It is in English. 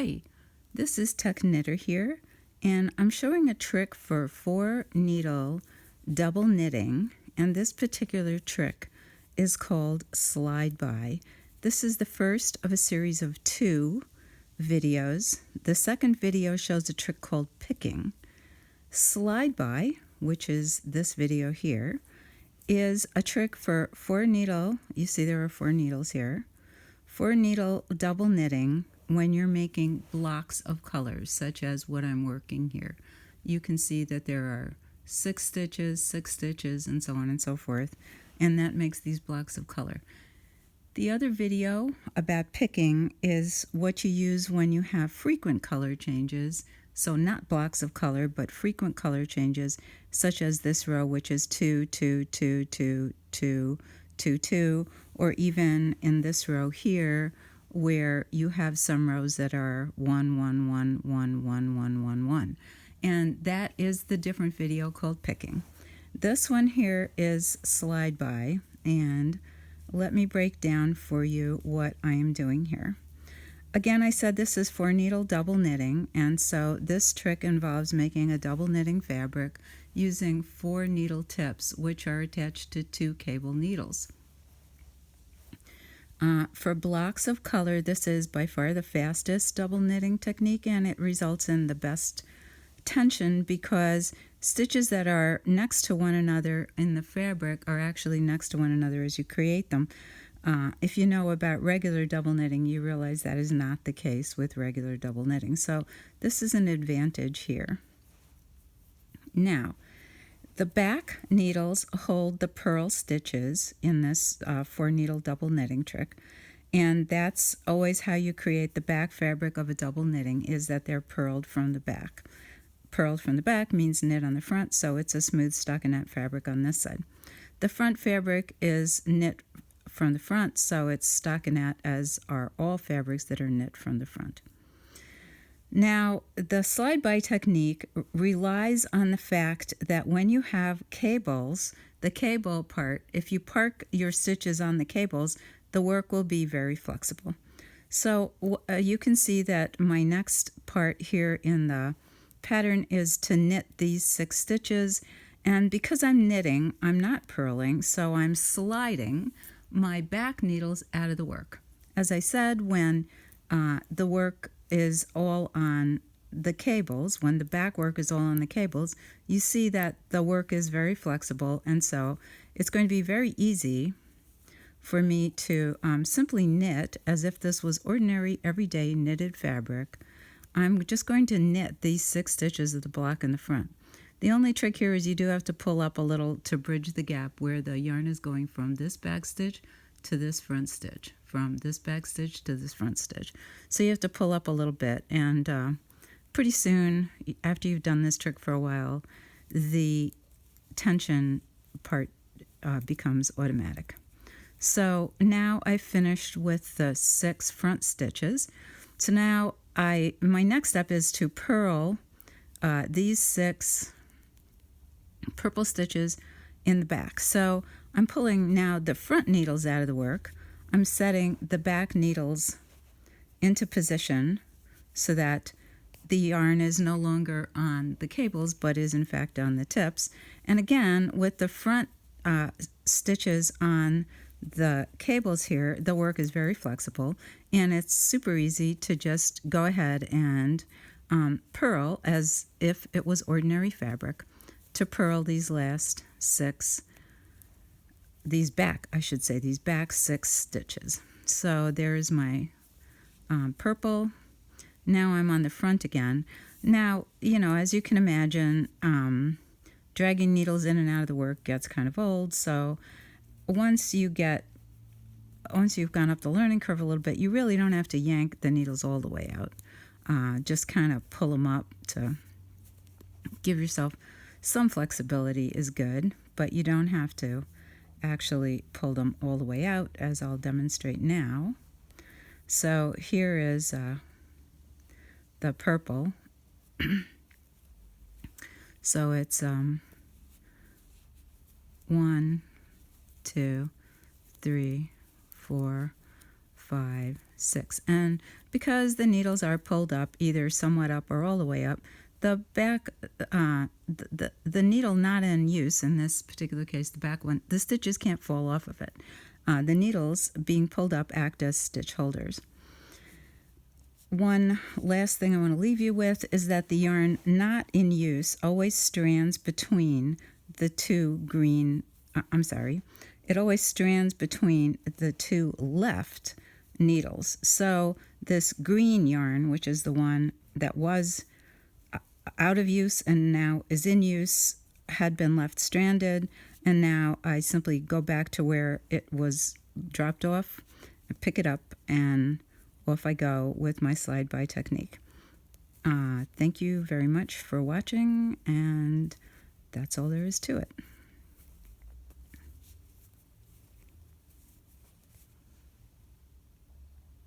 Hi, this is TECHknitter here, and I'm showing a trick for 4-needle double knitting, and this particular trick is called slide by. This is the first of a series of 2 videos. The second video shows a trick called picking. Slide by, which is this video here, is a trick for 4-needle, you see there are 4 needles here, 4-needle double knitting when you're making blocks of colors, such as what I'm working here. You can see that there are 6 stitches, and so on and so forth, and that makes these blocks of color. The other video about picking is what you use when you have frequent color changes, so not blocks of color, but frequent color changes, such as this row, which is 2, 2, 2, 2, 2, 2, 2, or even in this row here, where you have some rows that are 1, 1, 1, 1, 1, 1, 1, 1. And that is the different video called picking. This one here is slide by, and let me break down for you what I am doing here. Again, I said this is 4-needle double knitting, and so this trick involves making a double knitting fabric using 4 needle tips, which are attached to 2 cable needles. For blocks of color, this is by far the fastest double knitting technique, and it results in the best tension because stitches that are next to one another in the fabric are actually next to one another as you create them. If you know about regular double knitting, you realize that is not the case with regular double knitting. So this is an advantage here. Now, the back needles hold the purl stitches in this 4-needle double knitting trick, and that's always how you create the back fabric of a double knitting, is that they're purled from the back. Purled from the back means knit on the front, so it's a smooth stockinette fabric on this side. The front fabric is knit from the front, so it's stockinette, as are all fabrics that are knit from the front. Now, the slide-by technique relies on the fact that when you have cables, the cable part, if you park your stitches on the cables, the work will be very flexible. So you can see that my next part here in the pattern is to knit these 6 stitches, and because I'm knitting, I'm not purling, so I'm sliding my back needles out of the work. As I said, when the work is all on the cables, when the back work is all on the cables, you see that the work is very flexible, and so it's going to be very easy for me to simply knit as if this was ordinary everyday knitted fabric. I'm just going to knit these 6 stitches of the block in the front. The only trick here is you do have to pull up a little to bridge the gap where the yarn is going from this back stitch to this front stitch, from this back stitch to this front stitch. So you have to pull up a little bit, and pretty soon, after you've done this trick for a while, the tension part becomes automatic. So now I've finished with the 6 front stitches. So now my next step is to purl these 6 purple stitches in the back. So I'm pulling now the front needles out of the work. I'm setting the back needles into position so that the yarn is no longer on the cables but is in fact on the tips. And again, with the front stitches on the cables here, the work is very flexible, and it's super easy to just go ahead and purl as if it was ordinary fabric, to purl these last 6, these back 6 stitches. So there's my purple. Now I'm on the front again. Now, you know, as you can imagine, dragging needles in and out of the work gets kind of old, so once you've gone up the learning curve a little bit, you really don't have to yank the needles all the way out. Just kind of pull them up to give yourself some flexibility is good, but you don't have to actually pull them all the way out, as I'll demonstrate now. So here is the purple. So it's 1, 2, 3, 4, 5, 6. And because the needles are pulled up, either somewhat up or all the way up. The back, the needle not in use, in this particular case, the back one, the stitches can't fall off of it. The needles being pulled up act as stitch holders. One last thing I want to leave you with is that the yarn not in use always strands between the two green, it always strands between the two left needles. So this green yarn, which is the one that was out of use and now is in use, had been left stranded, and now I simply go back to where it was dropped off, pick it up, and off I go with my slide by technique. Thank you very much for watching, and that's all there is to it.